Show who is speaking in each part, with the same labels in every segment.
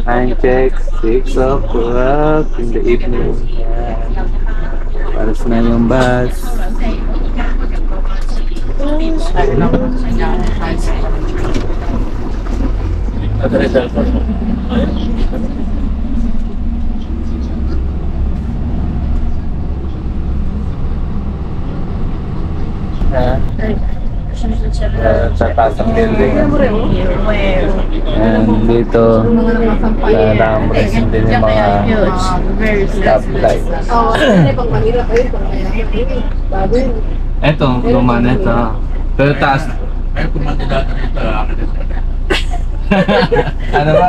Speaker 1: Time check, 6 o'clock in the evening. Yan. Paras na yung bus. Sa taas ng building. And dito, na-ramres din yung mga stoplight. Eto, luma na ito. Pero taas.
Speaker 2: Ay, kumandidato dito.
Speaker 1: Ano ba?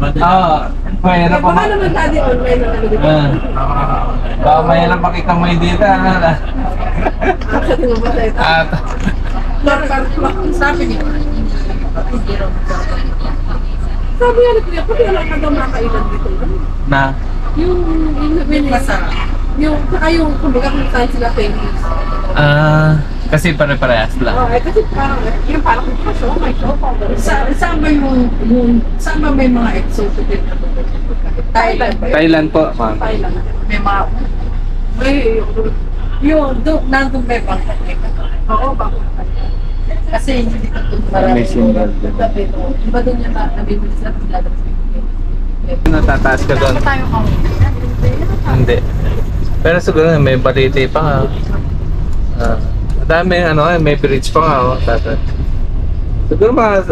Speaker 1: Oo, mahirap pa.
Speaker 3: Baka naman dati online na nalagay.
Speaker 1: Baka mahirap makikamay dito.
Speaker 3: Kasi nga ba tayo?
Speaker 1: At,
Speaker 3: Sabi niya. Sabi niya, nagkaya ko, kaya lang ka daw makailan dito.
Speaker 1: na,
Speaker 3: Saka yung, kumbaga kung saan sila famous.
Speaker 1: kasi pare-parehas lang.
Speaker 3: Kasi parang, yung parang kung kaso, oh my God, saan ba may mga exotic? Thailand.
Speaker 1: Thailand po, ma'am.
Speaker 3: Thailand. Nandun may bangkok. Oo, bangkok. Kasi hindi ko doon marami.
Speaker 1: May symbol din.
Speaker 3: Iba doon yung nabibili sila pag lalabas yung
Speaker 1: Natataas ka doon?
Speaker 3: tayo kami.
Speaker 1: Hindi. Pero siguro may baliti pa nga. Madami may bridge pa nga. Tata. Siguro mga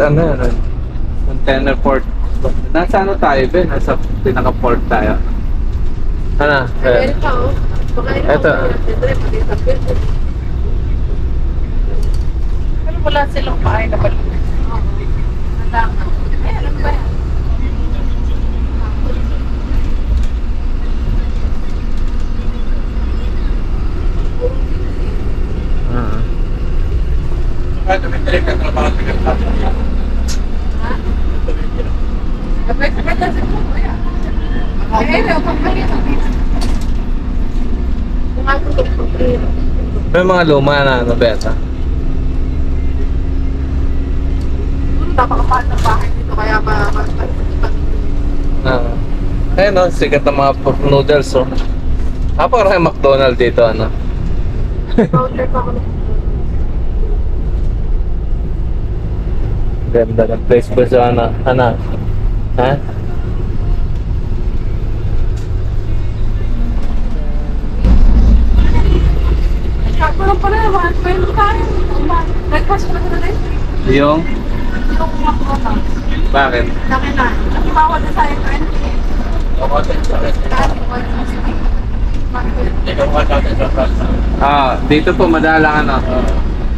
Speaker 1: container port. Nasa tayo ba? Nasa pinaka-port tayo. Ito.
Speaker 3: Pero wala silang pahay na balik. Wala nga. Ano ba yan?
Speaker 2: Ay, tumitrip ka trabaho sa ganda.
Speaker 3: Kapag sa mo yan.
Speaker 1: May mga luma na beta.
Speaker 3: Napakapahal ng bahay dito kaya
Speaker 1: Ayun sikat ng mga noodles Parang McDonald's dito
Speaker 3: voucher pa ako.
Speaker 1: Ganda ng place ba sa Ha?
Speaker 3: Parang pala naman, pwede tayo. Breakfast pa na rin.
Speaker 1: Yung?
Speaker 3: Yung McDonald's.
Speaker 1: Bakit?
Speaker 3: Laki na. Bawal na sa'yo 20.
Speaker 2: Ako din sa restaurant. Ikaw ka dati sa restaurant.
Speaker 1: Dito po madalang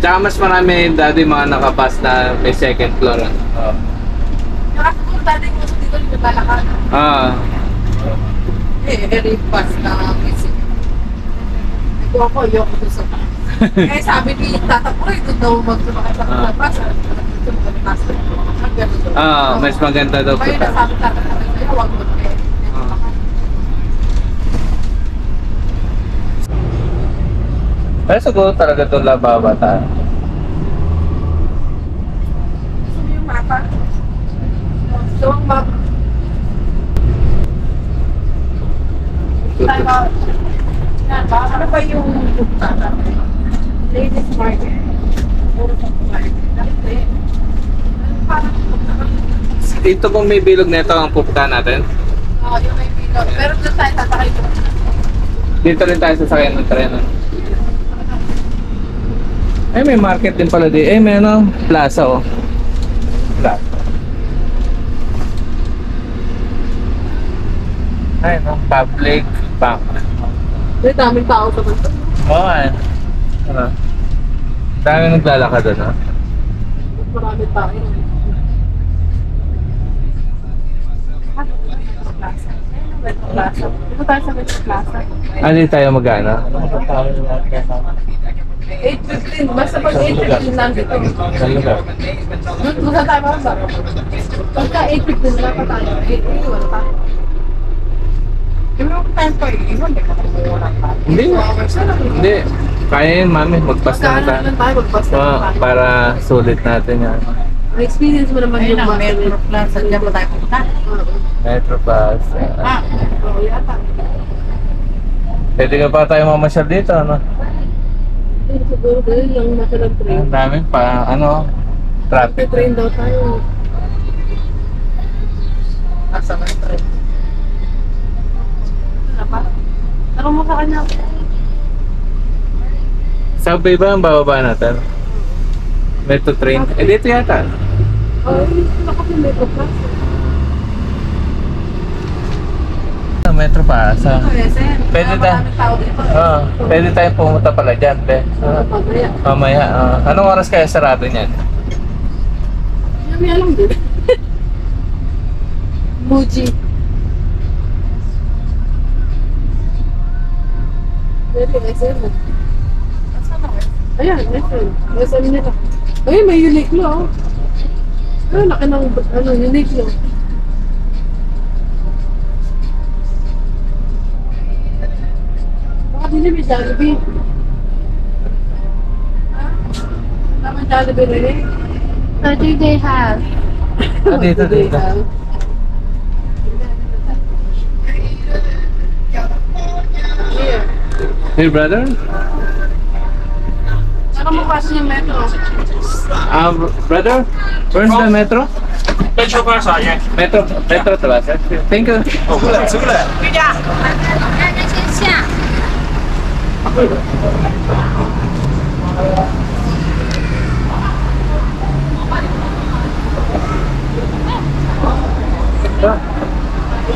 Speaker 1: Tsaka mas marami dati mga nakabas na may second floor
Speaker 3: Yung kasi kung dati ko dito, yung lalakad. Very fast na missing. Nagawa ko, yung ko sa taas. Kaya sabi ni Tata ko, ito daw magsumakay sa labas.
Speaker 1: mas maganda daw po
Speaker 3: Kaya nasabi Tata ko, huwag mo
Speaker 1: Pero siguro talaga ito lababa tayo.
Speaker 3: Gusto mo yung mapa? Gusto mo ang mapa? Ano ba yung Tata? Ladies market. Puro sa market. Parang
Speaker 1: Ito pong may bilog nito ang pupuntahan natin.
Speaker 3: yung may bilog. Pero doon tayo tatakay doon.
Speaker 1: Dito rin tayo sasakyan ng treno. Ay, may market din pala di. May plaza Plaza. Ay, public bank.
Speaker 3: May daming tao sa bansa.
Speaker 1: Dami naglalakad
Speaker 3: Marami tao yun. Plaza. Dito tayo sa Metro Plaza.
Speaker 1: Hindi tayo magana.
Speaker 3: 8:15. Basta pag 8:15 lang dito. Doon tayo mababa. Pagka 8:15 wala pa tayo. 8:15 wala pa. Hindi mo time pa iiwan.
Speaker 1: Hindi. Kaya yun, mami. Magpas lang
Speaker 3: Magkano naman tayo? Magpas lang tayo.
Speaker 1: Para sulit natin yan.
Speaker 3: Experience mo naman yung
Speaker 4: Metro Plaza, dyan pa tayo punta.
Speaker 1: Metro Bus.
Speaker 3: Oo, yata.
Speaker 1: Pwede ka pa tayo mamasyal dito, ano?
Speaker 3: Siguro dahil lang masalang train.
Speaker 1: Ang daming pa, ano, traffic.
Speaker 3: Train daw tayo. Asa na train? Ano pa? Tarong mo sa kanya.
Speaker 1: Subway ba ang bababa natin? Metro train? Eh, dito yata.
Speaker 3: Hindi ko kasi Metro Plus.
Speaker 1: Metro pa, sa... Pwede tayo.
Speaker 3: Maraming tao dito.
Speaker 1: Pwede tayong pumunta pala dyan, be.
Speaker 3: Pagaya.
Speaker 1: Mamaya, anong oras kaya sarado niyan?
Speaker 3: Hindi alam din. Muji. Pwede, SM. Ayan, SM. SM nila. Ay, may Uniqlo. Ay, laki ng Uniqlo. Baka din may Jollibee. Tama Jollibee rin eh.
Speaker 4: I think they have.
Speaker 1: Dito.
Speaker 3: Here.
Speaker 1: Hey, brother?
Speaker 3: Saka mo kasi yung metro.
Speaker 1: Brother? Where's the metro?
Speaker 2: Metro Bus, yeah.
Speaker 1: Metro to ba, sir? Thank you.
Speaker 2: 出来，出来。
Speaker 4: 大家先下。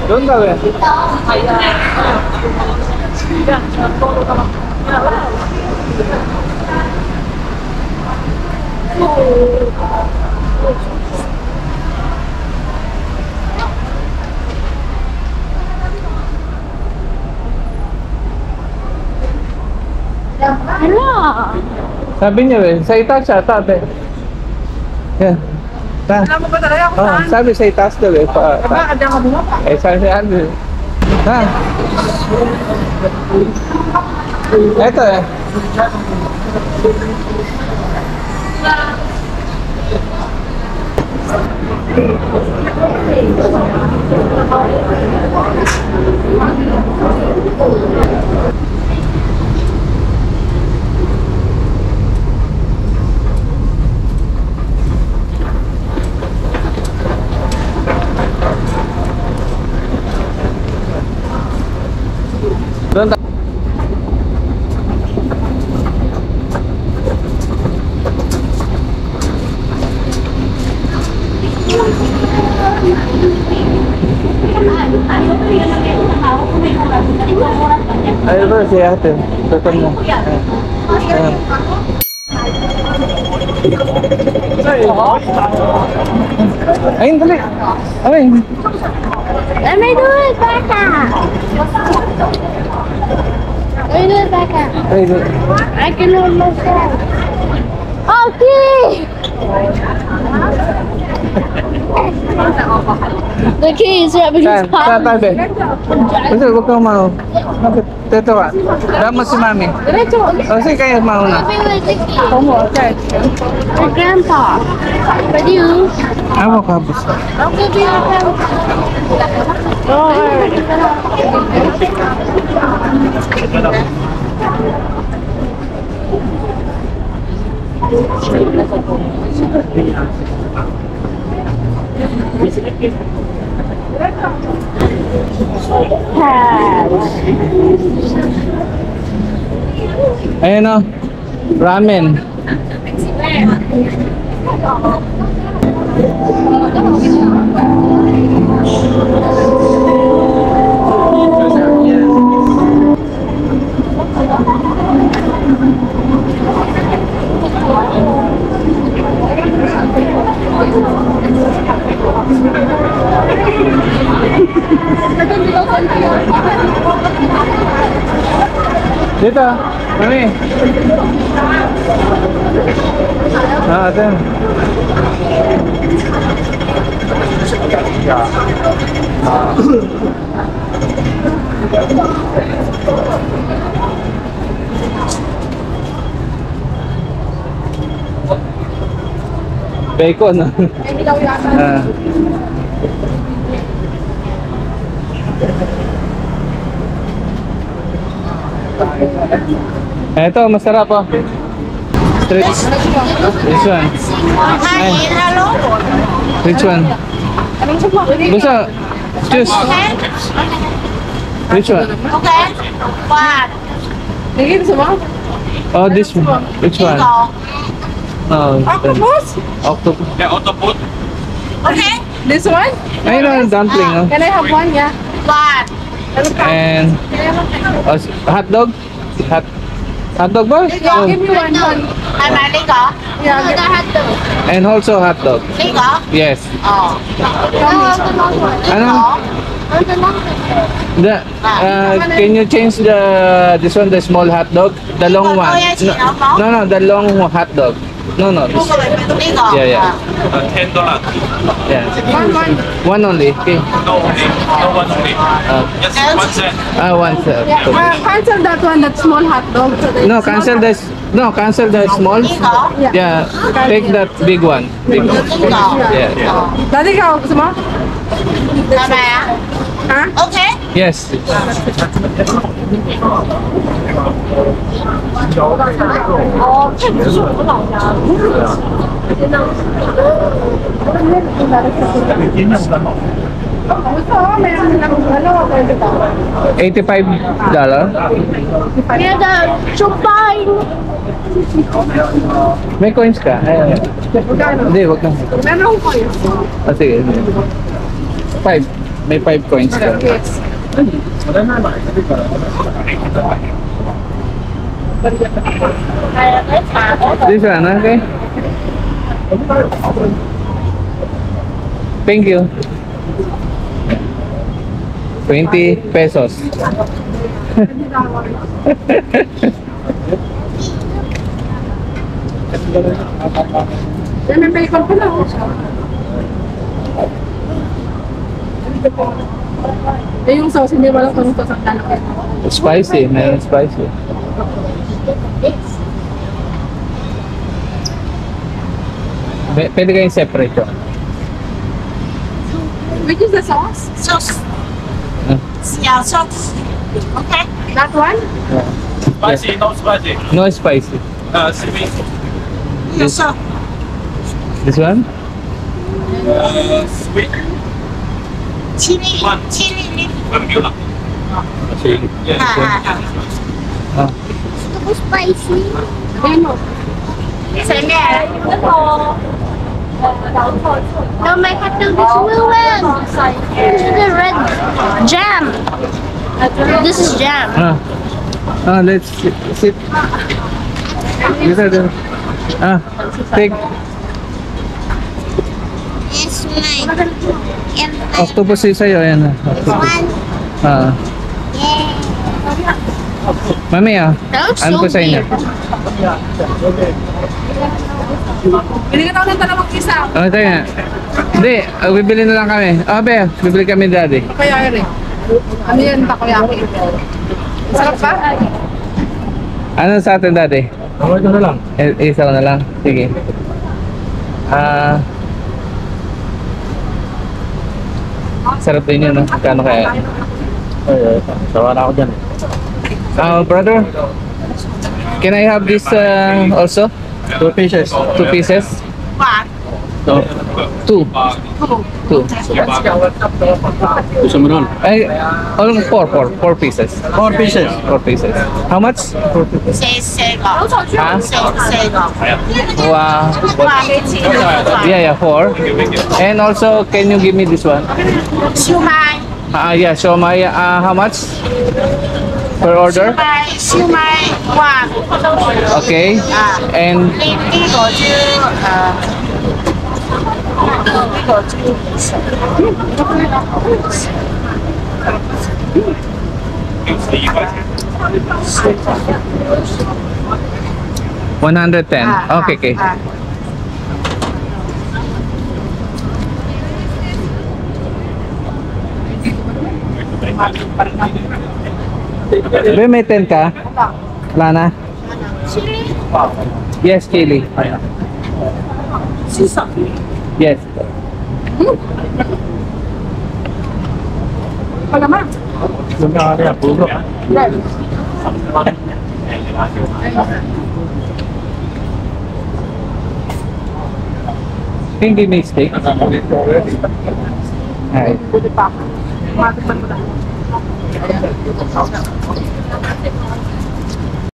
Speaker 1: Doon ka, be.
Speaker 4: Hello.
Speaker 1: Sabi niya, be, sa itaas yata, be. Yan. Ta.
Speaker 3: Alam mo ba talaga kung
Speaker 1: Oh,
Speaker 3: saan?
Speaker 1: sabi sa itaas daw, be.
Speaker 3: Bakit ka bumaba?
Speaker 1: Eh, sabi si Alvin. Ha? Eto eh. Doon tayo. Ayun ba si ate? Tuton mo. Ayan. Ayun, dali. Ayun.
Speaker 4: Let me do it, Becca. Let me do it, Becca.
Speaker 1: Ayun.
Speaker 4: I can hold myself. Okay. The key is right
Speaker 1: Saan? Saan
Speaker 4: behind
Speaker 1: tayo, be? Kasi huwag kang maho. Bakit? Dito ka. Dama si mami.
Speaker 3: Diretso.
Speaker 1: O, sige kayo mauna.
Speaker 4: Your grandpa. For you.
Speaker 1: Ako kapos.
Speaker 4: I'll give you your grandpa.
Speaker 1: Ayun o. Ramen. Dito. Mami. Ate. Bacon.
Speaker 3: May hilaw yata.
Speaker 1: Ito, masarap oh. This one. Ay. Which one? Gusto. Choose. Which one?
Speaker 3: Okay. One.
Speaker 4: Sige, gusto mo?
Speaker 1: Oh, this one. Which one? Oh,
Speaker 3: Octopus?
Speaker 1: octopus.
Speaker 2: Yeah, autoput.
Speaker 3: Okay.
Speaker 4: This one?
Speaker 1: Ayun ang dumpling oh.
Speaker 4: Can I have one? Yeah.
Speaker 3: One.
Speaker 1: And hot dog? Hot dog ba?
Speaker 4: Yeah,
Speaker 1: Oh.
Speaker 4: give me one.
Speaker 3: Hai mà đi cỏ.
Speaker 4: Yeah, give me hot dog.
Speaker 1: And also hot dog.
Speaker 3: Đi cỏ.
Speaker 1: Yes.
Speaker 3: Ờ.
Speaker 1: Ano? Can you change this one, the small hot dog? The long one. No, the long hot dog. No, this.
Speaker 3: Đi cỏ.
Speaker 1: Yeah.
Speaker 2: $10.
Speaker 1: Yeah.
Speaker 4: One.
Speaker 1: One only. Okay.
Speaker 2: No only. No one only. Just 1 cent.
Speaker 1: One set.
Speaker 4: Cancel that one, that small hot dog.
Speaker 1: No, cancel the small.
Speaker 3: Đi cỏ.
Speaker 1: Yeah. Take that big one. Big one.
Speaker 3: Đi cỏ.
Speaker 1: Yeah.
Speaker 4: Daddy, ikaw, gusto mo?
Speaker 3: Hai mà.
Speaker 4: Ha?
Speaker 3: Okay.
Speaker 1: Yes.
Speaker 4: Gusto ko, meron lang, pwede ba?
Speaker 1: $85.
Speaker 4: Yeah, the chupain.
Speaker 1: May coins ka? Ayan. Hindi, wag na.
Speaker 4: Meron akong coins.
Speaker 1: Sige. 5. May 5 coins ka.
Speaker 4: Yes.
Speaker 1: This one, okay? Thank you. 20 pesos.
Speaker 4: Yan, may bacon pa lang. Eh, yung sauce, hindi walang kung sauce ang lalaki.
Speaker 1: Spicy, mayroon spicy. Pwede kayong separate yun.
Speaker 4: Which is the sauce?
Speaker 3: Sauce.
Speaker 1: Huh?
Speaker 3: Yeah, sauce. Okay.
Speaker 4: That one?
Speaker 2: Spicy, no spicy.
Speaker 1: No spicy.
Speaker 2: Sweet.
Speaker 3: Your sauce.
Speaker 1: This one?
Speaker 2: Sweet.
Speaker 3: Chili.
Speaker 2: One.
Speaker 3: Chili.
Speaker 2: Barbecue lang. Yeah.
Speaker 1: Ah.
Speaker 3: Spicy.
Speaker 4: Ano?
Speaker 3: Say mẹ.
Speaker 4: No, my hot dog is blue one. This is the red jam. This is jam.
Speaker 1: Let's sit. These are the... take
Speaker 3: Yes, mine. And
Speaker 1: octopus is sa'yo. Ayan.
Speaker 3: one. Yeah.
Speaker 1: Mami
Speaker 4: That looks
Speaker 1: ano
Speaker 4: so
Speaker 1: ko sa inyo?
Speaker 4: weird. Bili ka ng dalawang isa.
Speaker 1: Ano tayo nga? Hindi, bibili na lang kami. Be, bibili kami daddy.
Speaker 4: Takoyaki. Ano yan, takoyaki? Sarap ba?
Speaker 1: Ano sa atin daddy?
Speaker 2: Ito na lang.
Speaker 1: Isa na lang. Sige. Sarap din yun, no? Kano kaya?
Speaker 2: Sawa na ako dyan.
Speaker 1: Brother, can I have this also?
Speaker 2: 2 pieces.
Speaker 1: 2 pieces?
Speaker 3: One.
Speaker 1: Two.
Speaker 2: Gusto mo nun?
Speaker 1: Ay, all 4 pieces.
Speaker 2: 4 pieces.
Speaker 1: 4 pieces. How much?
Speaker 3: Say go.
Speaker 1: Huh?
Speaker 3: Say go.
Speaker 1: Wow. Yeah, 4. And also, can you give me this one?
Speaker 3: Siêu mai.
Speaker 1: Yeah, so my, how much per order?
Speaker 3: Siêu mai. One.
Speaker 1: Okay. And
Speaker 3: Đi của chứ. Đi của chứ.
Speaker 1: 110. Okay. May 10 ka? Wala na? Yes, chili. Yes.
Speaker 3: pa naman.
Speaker 2: Yung na kaya, pugo.
Speaker 3: Yan.
Speaker 1: Hindi may steak. Ay.
Speaker 3: Buti pa. Matikman mo na.